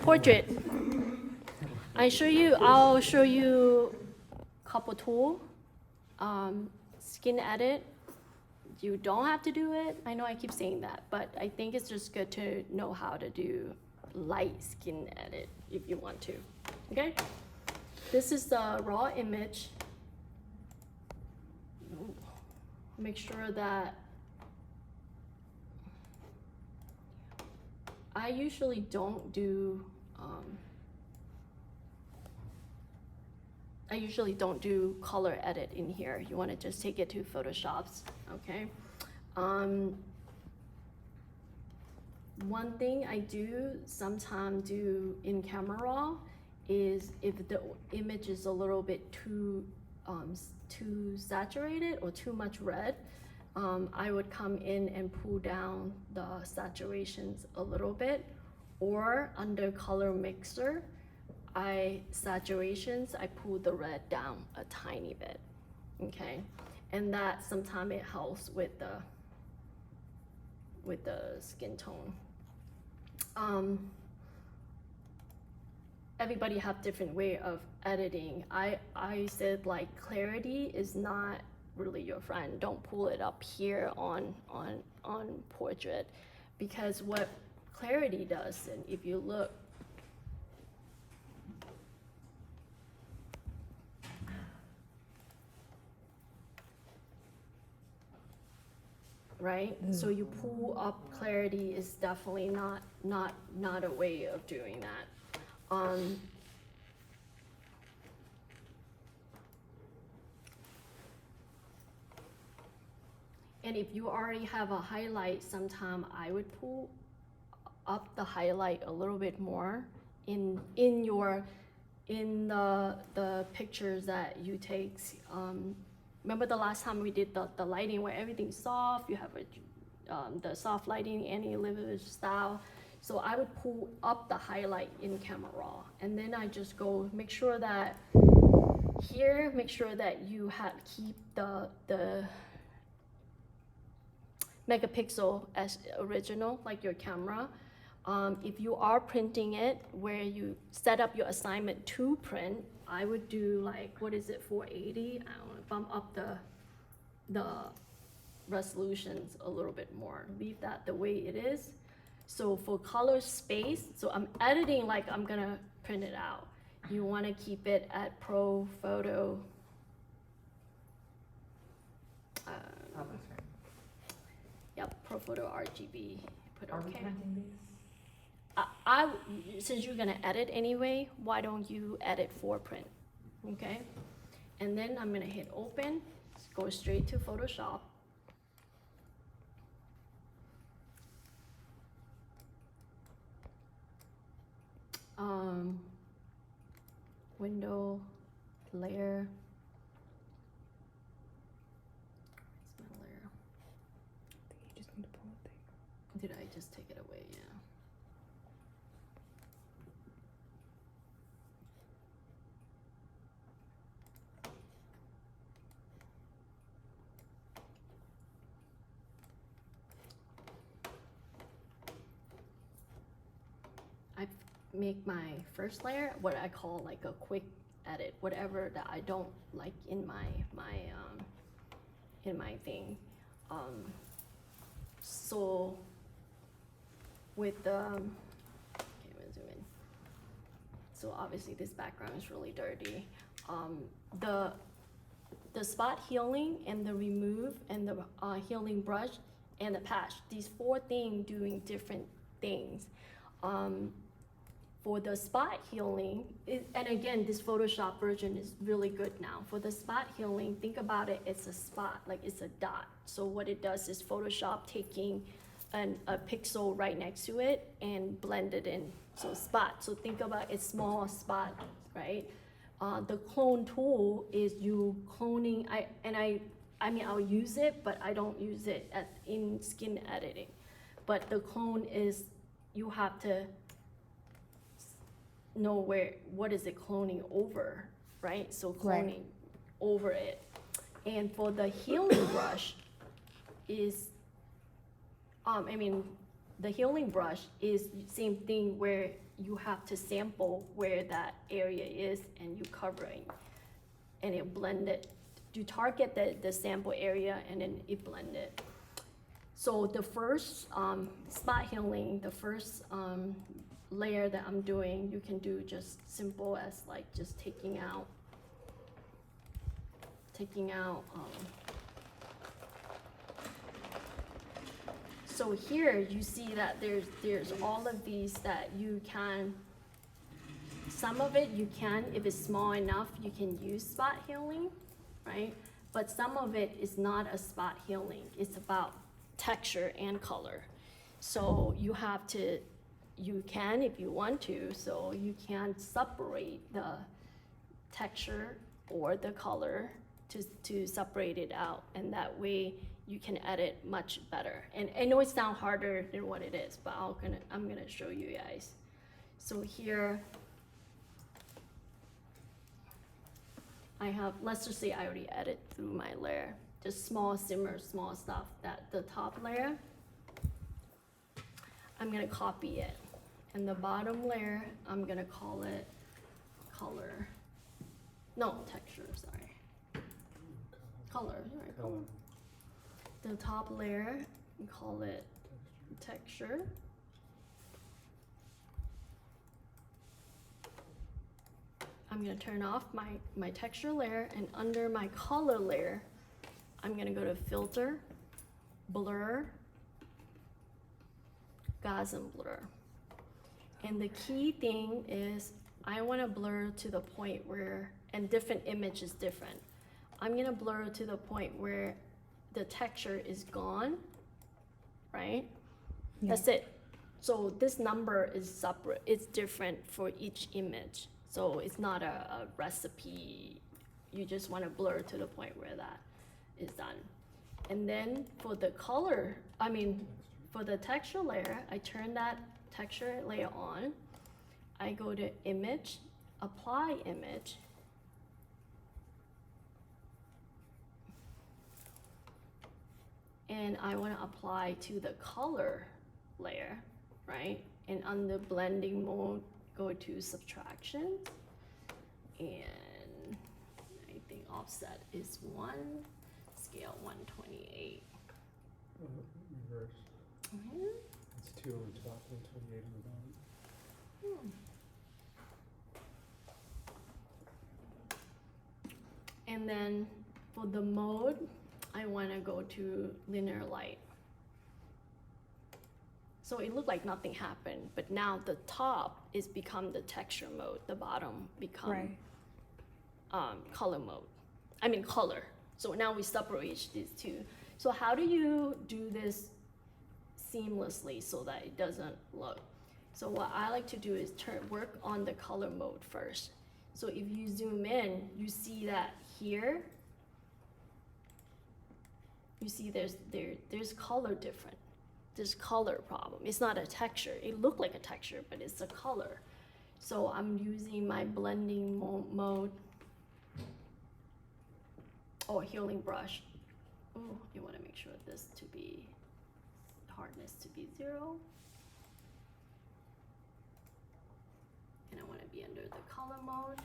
portrait. I'll show you a couple tool. Skin edit. You don't have to do it. I know I keep saying that, but I think it's just good to know how to do light skin edit if you want to. Okay? This is the raw image. Make sure that I usually don't do color edit in here. You want to just take it to Photoshop's, okay? One thing I do sometimes do in Camera Raw is if the image is a little bit too saturated or too much red, I would come in and pull down the saturations a little bit, or under color mixer, I pull the red down a tiny bit, okay? And that sometimes it helps with the skin tone. Everybody have different way of editing. I said like clarity is not really your friend. Don't pull it up here on portrait, because what clarity does, and if you look, right? So you pull up clarity is definitely not a way of doing that. And if you already have a highlight, sometime I would pull up the highlight a little bit more in the pictures that you take. Remember the last time we did the lighting where everything's soft, you have the soft lighting, any live style. So I would pull up the highlight in Camera Raw, and then I just go make sure that here, make sure that you keep the megapixel as original, like your camera. If you are printing it, where you set up your assignment to print, I would do like, what is it, 480? I want to bump up the resolutions a little bit more. Leave that the way it is. So for color space, so I'm editing like I'm gonna print it out. You want to keep it at Pro Photo. Yep, Pro Photo RGB. Put Are we okay. printing these? Since you're gonna edit anyway, why don't you edit for print? Okay, and then I'm gonna hit open. Go straight to Photoshop. Window, layer. Where's my layer? I think you just need to pull it there. Did I just take it away? Yeah. I make my first layer what I call like a quick edit, whatever that I don't like in my thing. So with the okay, I'm gonna zoom in. So obviously this background is really dirty. The spot healing and the remove and the healing brush and the patch, these four things doing different things. For the spot healing, and again, this Photoshop version is really good now. For the spot healing, think about it, it's a spot, like it's a dot. So what it does is Photoshop taking a pixel right next to it and blend it in. So spot, so think about it's small spot, right? The clone tool is you cloning, I mean, I'll use it, but I don't use it in skin editing. But the clone is, you have to know what is it cloning over, right? So cloning over it. And for the healing brush is, the healing brush is same thing where you have to sample where that area is and you covering, and it blend it. You target the sample area and then it blend it. So the first spot healing, the first layer that I'm doing, you can do just simple as like just taking out. So here you see that there's all of these that you can. Some of it you can, if it's small enough, you can use spot healing, right? But some of it is not a spot healing. It's about texture and color. So you have to, you can if you want to, so you can separate the texture or the color to separate it out, and that way you can edit much better. And I know it sounds harder than what it is, but I'm gonna show you guys. So here I have, let's just say I already edit through my layer, just small simmer, small stuff. That the top layer, I'm gonna copy it. And the bottom layer, I'm gonna call it color. No, texture, sorry. Color, right, color. The top layer, we call it texture. I'm gonna turn off my texture layer, and under my color layer, I'm gonna go to filter, blur, Gaussian blur. And the key thing is I wanna blur to the point where, and different image is different. I'm gonna blur to the point where the texture is gone, right? Yeah. That's it. So this number is separate, it's different for each image. So it's not a recipe. You just wanna blur to the point where that is done. And then for the color, for the texture layer, I turn that texture layer on. I go to image, apply image. And I want to apply to the color layer, right? And on the blending mode, go to subtraction. And I think offset is 1, scale 128. Reverse. It's 2 on the top and 28 on the bottom. And then for the mode, I want to go to linear light. So it looked like nothing happened, but now the top is become the texture mode, the bottom become color mode. Color. So now we separate these two. So how do you do this seamlessly so that it doesn't look? So what I like to do is work on the color mode first. So if you zoom in, you see that here, you see there's color different. There's color problem. It's not a texture. It looked like a texture, but it's a color. So I'm using my blending mode. Oh, healing brush. Oh, you want to make sure this to be hardness to be 0. And I want to be under the color mode.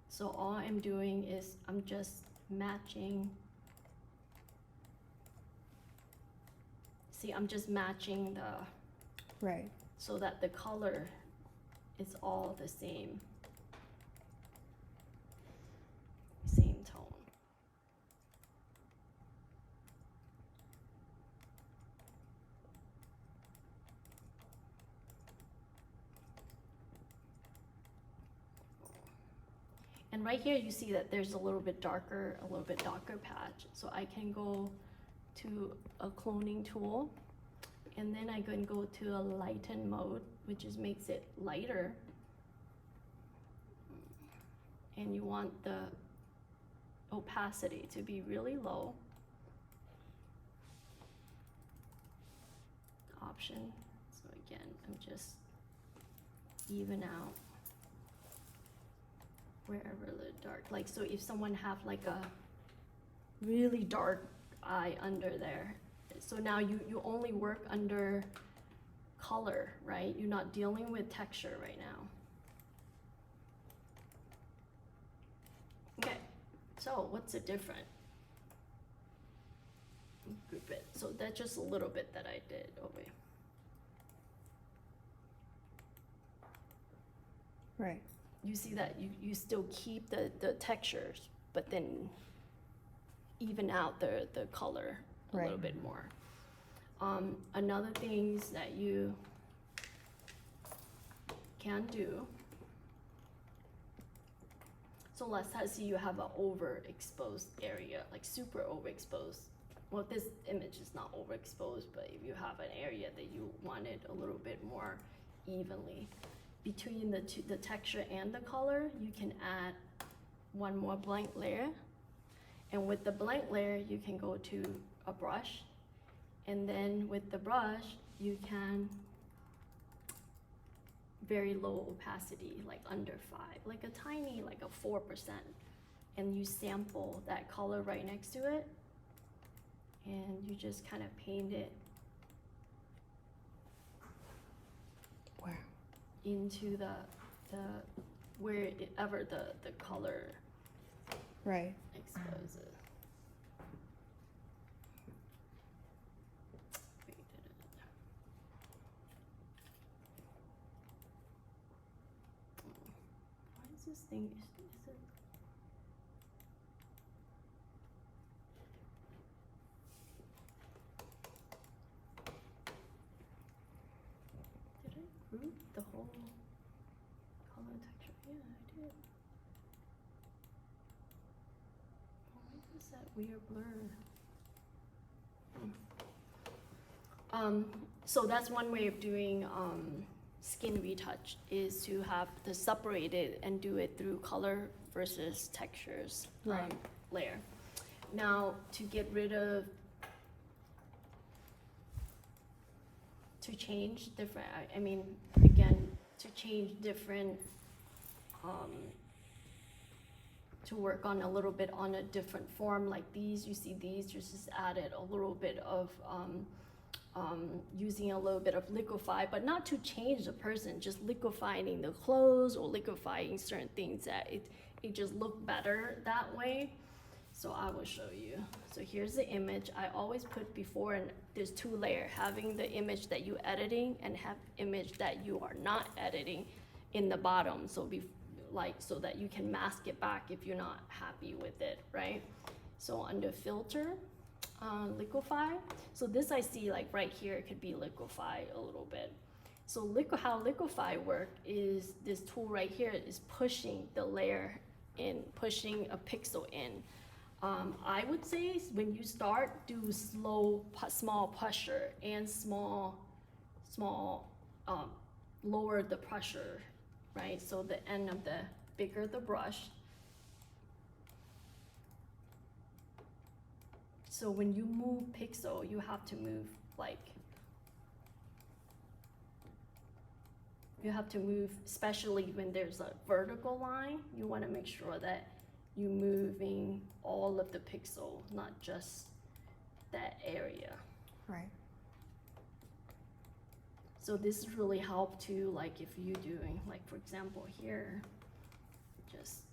So all I'm doing is I'm just matching. See, I'm just matching the, right, so that the color is all the same tone. And right here you see that there's a little bit darker patch. So I can go to a cloning tool, and then I can go to a lighten mode, which is makes it lighter. And you want the opacity to be really low. Option. So again, I'm just even out wherever the dark, like, so if someone have like a really dark eye under there, so now you only work under color, right? You're not dealing with texture right now. Okay, so what's the difference? Group it. So that's just a little bit that I did over. Right. You see that you still keep the textures, but then even out the color a Right. little bit more. Another things that you can do. So let's say you have an overexposed area, like super overexposed. Well, this image is not overexposed, but if you have an area that you wanted a little bit more evenly between the texture and the color, you can add one more blank layer. And with the blank layer, you can go to a brush. And then with the brush, you can very low opacity, like under 5, like a tiny, like a 4%. And you sample that color right next to it. And you just kind of paint it Wow. into the wherever the color Right. exposes. Why is this thing? Is it? Did I group the whole color texture? Yeah, I did. Why is that weird blur? So that's one way of doing skin retouch, is to have the separated and do it through color versus textures Right. layer. Now, to get rid of, to change different, I mean, again, to change different, to work on a little bit on a different form like these, you see these, just added a little bit of, using a little bit of liquefy, but not to change the person, just liquefying the clothes or liquefying certain things that it just look better that way. So I will show you. So here's the image. I always put before, and there's 2 layers, having the image that you're editing and have image that you are not editing in the bottom. So so that you can mask it back if you're not happy with it, right? So under filter, liquefy. So this I see like right here, it could be liquefy a little bit. So how liquefy work is this tool right here is pushing the layer in, pushing a pixel in. I would say when you start, do slow, small pressure and small, lower the pressure, right? So the end of the bigger the brush. So when you move pixel, you have to move especially when there's a vertical line, you want to make sure that you're moving all of the pixel, not just that area. Right. So this really help to, like, if you're doing, like, for example here, just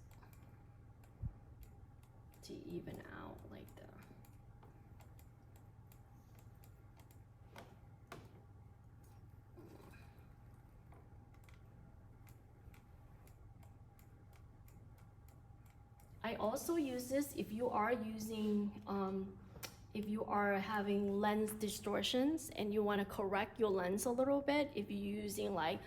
to even out like the, I also use this if you are using, if you are having lens distortions and you want to correct your lens a little bit, if you're using like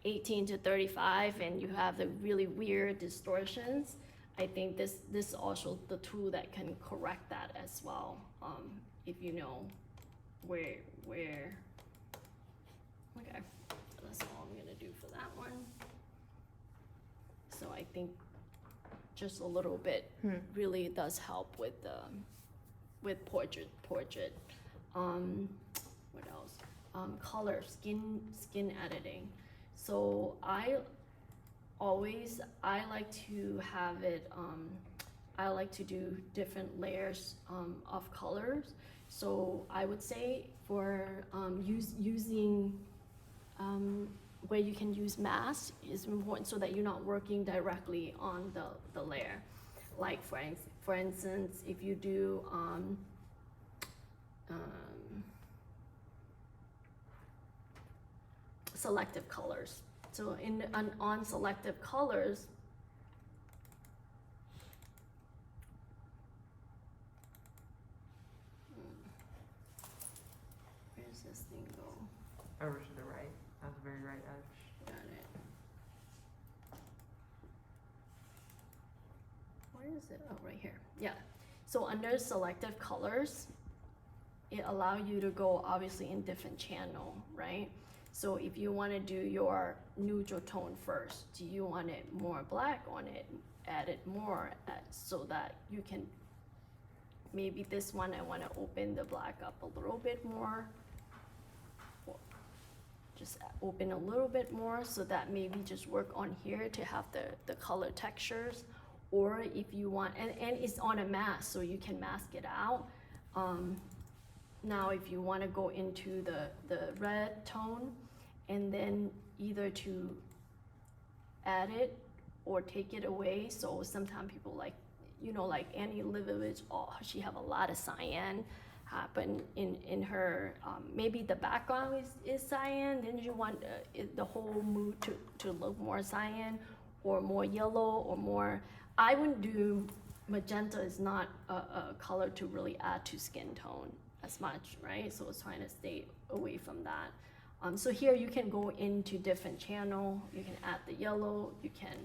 18 to 35 and you have the really weird distortions, I think this is also the tool that can correct that as well, if you know where. Okay, that's all I'm gonna do for that one. So I think just a little bit really does help with portrait. What else? Color, skin editing. So I like to have it, I like to do different layers of colors. So I would say using where you can use mask is important so that you're not working directly on the layer. Like for instance, if you do selective colors. So on selective colors, where's this thing go? Over to the right, on the very right edge. Got it. Where is it? Oh, right here. Yeah. So under selective colors, it allows you to go obviously in different channel, right? So if you want to do your neutral tone first, do you want it more black on it? Add it more so that you can, maybe this one I want to open the black up a little bit more. Just open a little bit more so that maybe just work on here to have the color textures. Or if you want, and it's on a mask, so you can mask it out. Now if you want to go into the red tone, and then either to add it or take it away. So sometimes people like, you know, like Annie Leibovitz, oh, she have a lot of cyan happen in her, maybe the background is cyan, then you want the whole mood to look more cyan or more yellow or more, I wouldn't do, magenta is not a color to really add to skin tone as much, right? So it's trying to stay away from that. So here you can go into different channel, you can add the yellow, you can,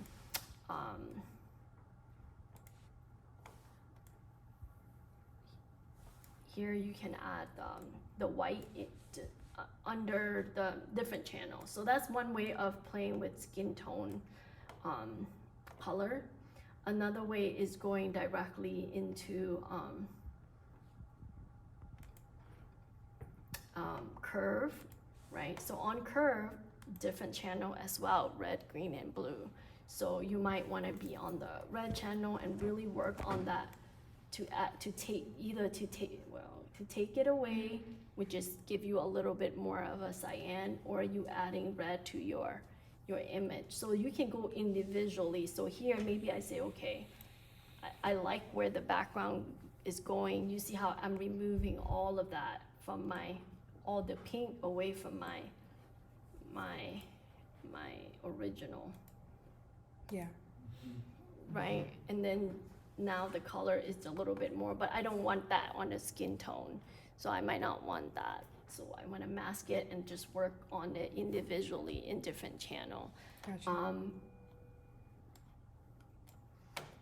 here you can add the white under the different channels. So that's one way of playing with skin tone color. Another way is going directly into curve, right? So on curve, different channel as well, red, green, and blue. So you might want to be on the red channel and really work on that to take it away, which is give you a little bit more of a cyan, or you adding red to your image. So you can go individually. So here maybe I say, okay, I like where the background is going. You see how I'm removing all of that from all the pink away from my original. Yeah. Right? And then now the color is a little bit more, but I don't want that on the skin tone. So I might not want that. So I want to mask it and just work on it individually in different channel. Gotcha.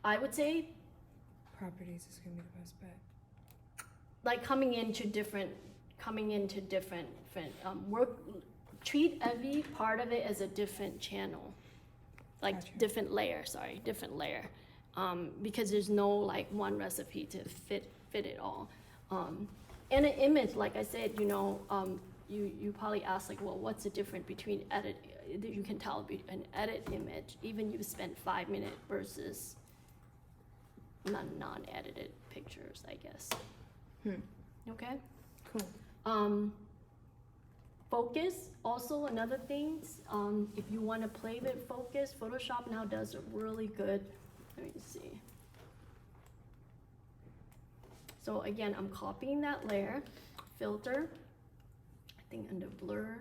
I would say Properties is gonna be the best bet. like coming into different work, treat every part of it as a different channel, like Gotcha. different layer, because there's no like one recipe to fit it all. And an image, like I said, you know, you probably ask like, well, what's the difference between edit? You can tell an edit image, even you spend 5 minutes versus non-edited pictures, I guess. Okay. Cool. Focus, also another thing, if you want to play with focus, Photoshop now does a really good, let me see. So again, I'm copying that layer, filter, I think under blur,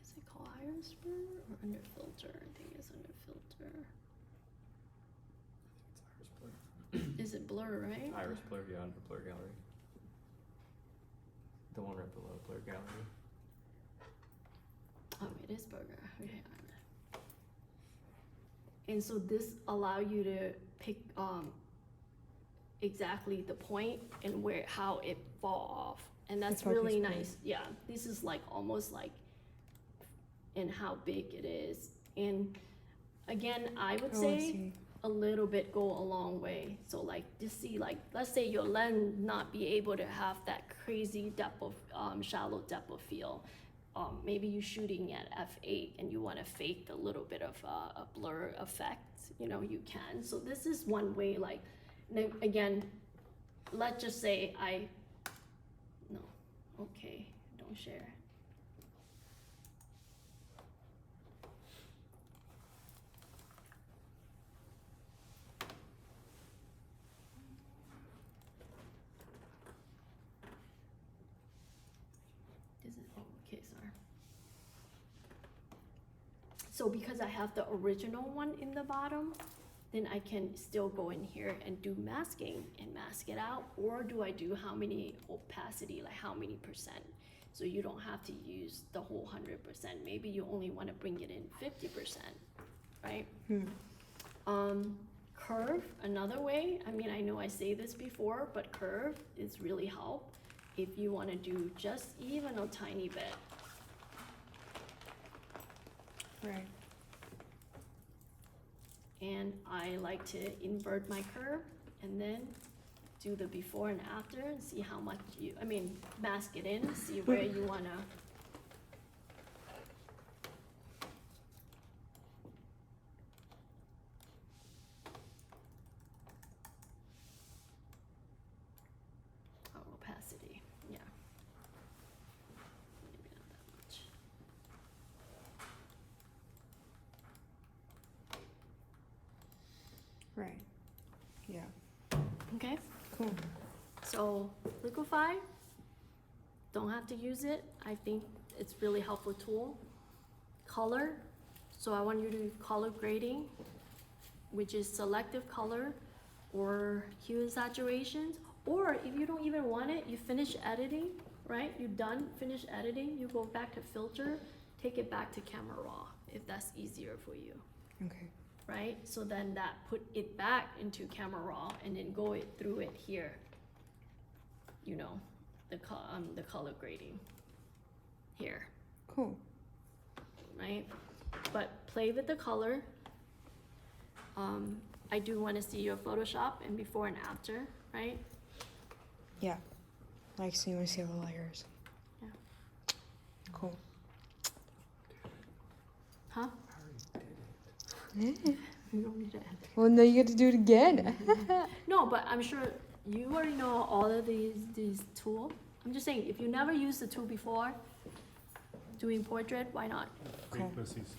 is it called iris blur or under filter? I think it's under filter. It's iris blur. Is it blur, right? Iris blur, yeah, under blur gallery. The one right below blur gallery. Oh, it is burger. Okay. And so this allow you to pick exactly the point and how it fall off, and that's The focus really point. nice. Yeah, this is like almost like in how big it is. And again, I would Oh, I say see. a little bit go a long way. So like just see, like let's say your lens not be able to have that crazy depth of shallow depth of field. Maybe you're shooting at f8 and you want to fake a little bit of a blur effect, you know, you can. So this is one way, like, again, let's just say no, okay, don't share. This is, oh, okay, sorry. So because I have the original one in the bottom, then I can still go in here and do masking and mask it out, or do I do how many opacity, like how many percent? So you don't have to use the whole 100%. Maybe you only want to bring it in 50%, right? Curve, another way. I mean, I know I say this before, but curve is really help if you want to do just even a tiny bit. Right. And I like to invert my curve and then do the before and after and see how much mask it in, see where you wanna. Oh, opacity, yeah. Maybe not that much. Right. Yeah. Okay. Cool. So liquefy, don't have to use it. I think it's really helpful tool. Color, so I want you to do color grading, which is selective color or hue exaggerations. Or if you don't even want it, you finish editing, right? You're done, finish editing, you go back to filter, take it back to camera raw, if that's easier for you. Okay. Right? So then that put it back into camera raw and then go through it here. You know, the color grading here, Cool. right? But play with the color. I do want to see your Photoshop and before and after, right? Yeah. Like, so you want to see all the layers. Yeah. Cool. Huh? I already did it. You don't need to edit. Well, now you get to do it again. No, but I'm sure you already know all of these tools. I'm just saying, if you never used the tool before, doing portrait, why not? Great Cool. pussies.